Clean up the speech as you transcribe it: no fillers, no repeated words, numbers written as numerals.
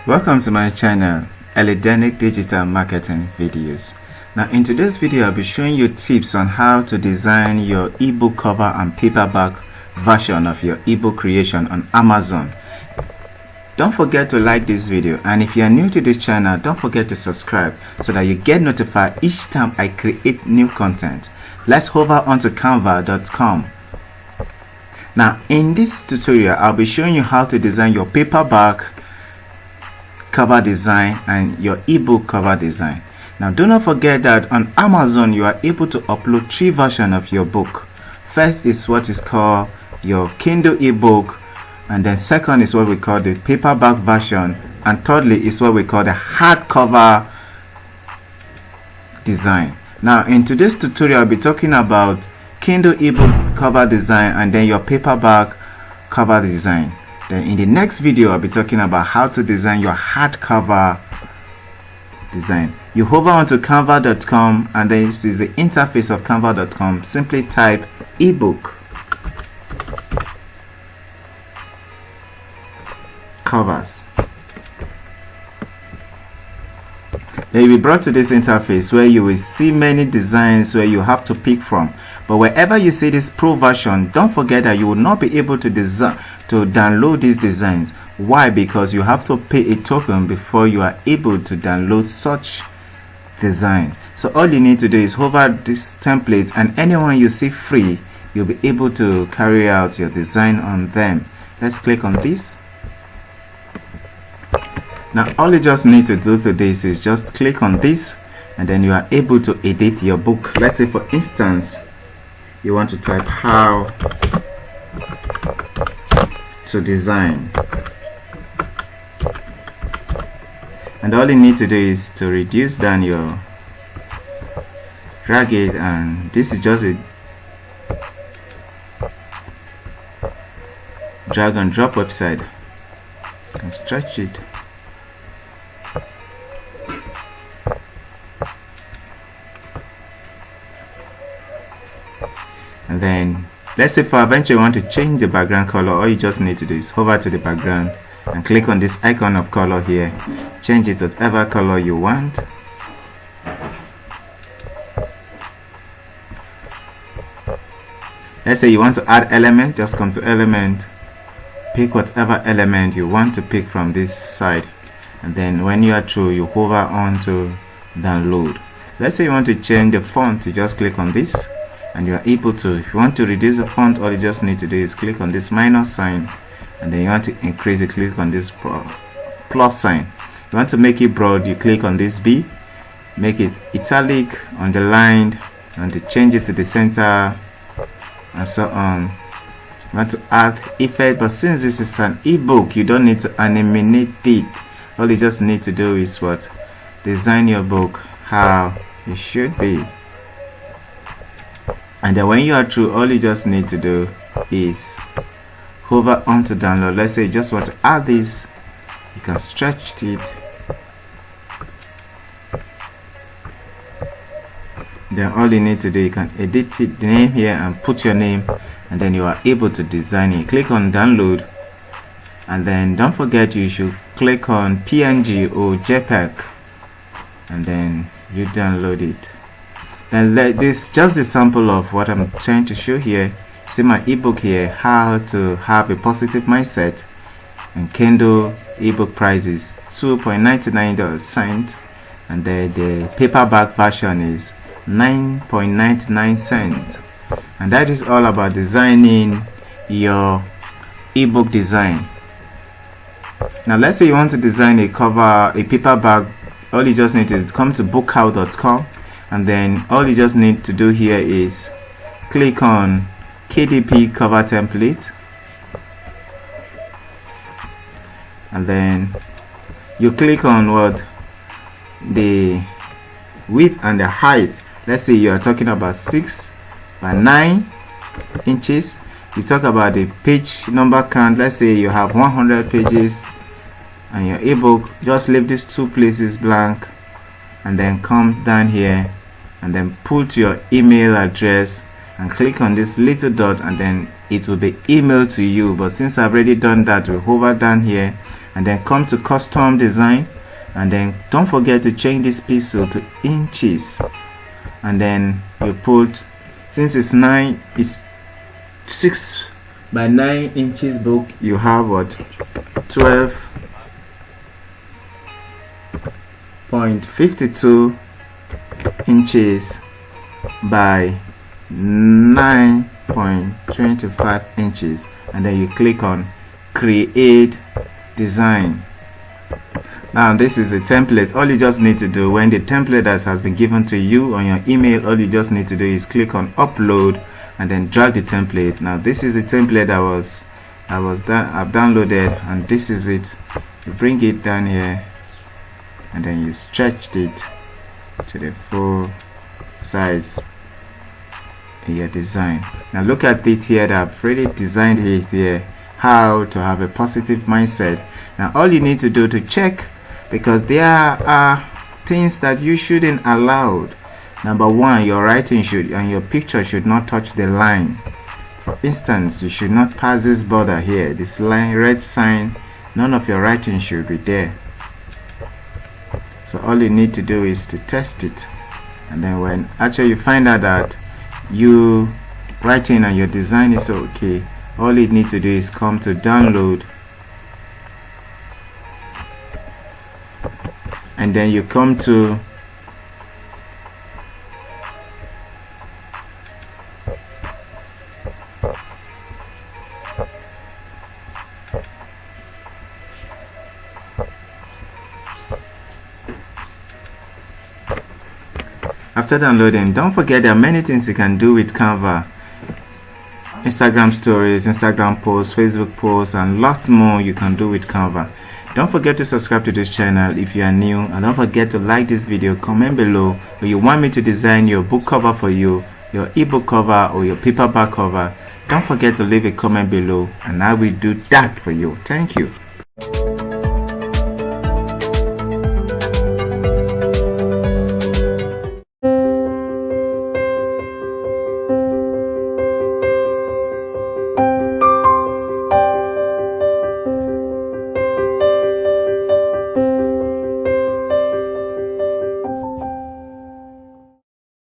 Welcome to my channel, Electronic Digital Marketing Videos. Now in today's video I'll be showing you tips on how to design your ebook cover and paperback version of your ebook creation on Amazon. Don't forget to like this video, and if you are new to this channel, don't forget to subscribe so that you get notified each time I create new content. Let's hover onto canva.com. Now in this tutorial I'll be showing you how to design your paperback cover design and your ebook cover design. Now do not forget that on Amazon you are able to upload 3 versions of your book. First is what is called your Kindle ebook, and then second is what we call the paperback version, and thirdly is what we call the hardcover design. Now in today's tutorial I'll be talking about Kindle ebook cover design and then your paperback cover design. Then in the next video I'll be talking about how to design your hardcover design. You hover onto canva.com, and then this is the interface of canva.com. Simply type ebook covers. Then you'll be brought to this interface where you will see many designs where you have to pick from. But wherever you see this pro version, don't forget that you will not be able to download these designs. Why? Because you have to pay a token before you are able to download such designs. So all you need to do is hover this template, and anyone you see free, you'll be able to carry out your design on them. Let's click on this. Now all you just need to do to this is just click on this, and then you are able to edit your book. Let's say for instance you want to type how to design, and all you need to do is to reduce down your drag it, and this is just a drag and drop website, and stretch it. And then let's say for adventure you want to change the background color. All you just need to do is hover to the background and click on this icon of color here, change it to whatever color you want. Let's say you want to add element, just come to element, pick whatever element you want to pick from this side, and then when you are through you hover on to download. Let's say you want to change the font, you just click on this and you are able to. If you want to reduce the font, all you just need to do is click on this minus sign, and then you want to increase it, click on this plus sign. You want to make it broad, you click on this B, make it italic, underlined, and to change it to the center, and so on. You want to add effect, but since this is an ebook you don't need to animate it. All you just need to do is what? Design your book how it should be. And then when you are through, all you just need to do is hover on to download. Let's say you just want to add this, you can stretch it. Then all you need to do, you can edit it, the name here, and put your name, and then you are able to design it. Click on download, and then don't forget you should click on PNG or JPEG, and then you download it. And this just the sample of what I'm trying to show here. See my ebook here, how to have a positive mindset, and Kindle ebook price is $2.99, and the paperback version is 9.99 cents. And that is all about designing your ebook design. Now let's say you want to design a cover, a paperback. All you just need to come to bookout.com, and then all you just need to do here is click on KDP cover template, and then you click on what? The width and the height. Let's say you are talking about 6 by 9 inches. You talk about the page number count. Let's say you have 100 pages and your ebook, just leave these 2 places blank, and then come down here and then put your email address and click on this little dot, and then it will be emailed to you. But since I've already done that, we hover down here and then come to custom design, and then don't forget to change this pixel to inches, and then you put, since it's 6 by 9 inches book, you have what, 12.52 inches by 9.25 inches, and then you click on create design. Now this is a template. All you just need to do, when the template has been given to you on your email, all you just need to do is click on upload and then drag the template. Now this is the template I've downloaded, and this is it. You bring it down here and then you stretch it to the full size in your design. Now look at it here that I've already designed it here, how to have a positive mindset. Now all you need to do to check, because there are things that you shouldn't allow. Number one, your writing should and your picture should not touch the line. For instance, you should not pass this border here, this line, red sign. None of your writing should be there. So all you need to do is to test it, and then when actually you find out that you writing and your design is okay, all you need to do is come to download, and then you come to after downloading, don't forget there are many things you can do with Canva. Instagram stories, Instagram posts, Facebook posts, and lots more you can do with Canva. Don't forget to subscribe to this channel if you are new, and don't forget to like this video, comment below if you want me to design your book cover for you, your ebook cover or your paperback cover. Don't forget to leave a comment below and I will do that for you. Thank you.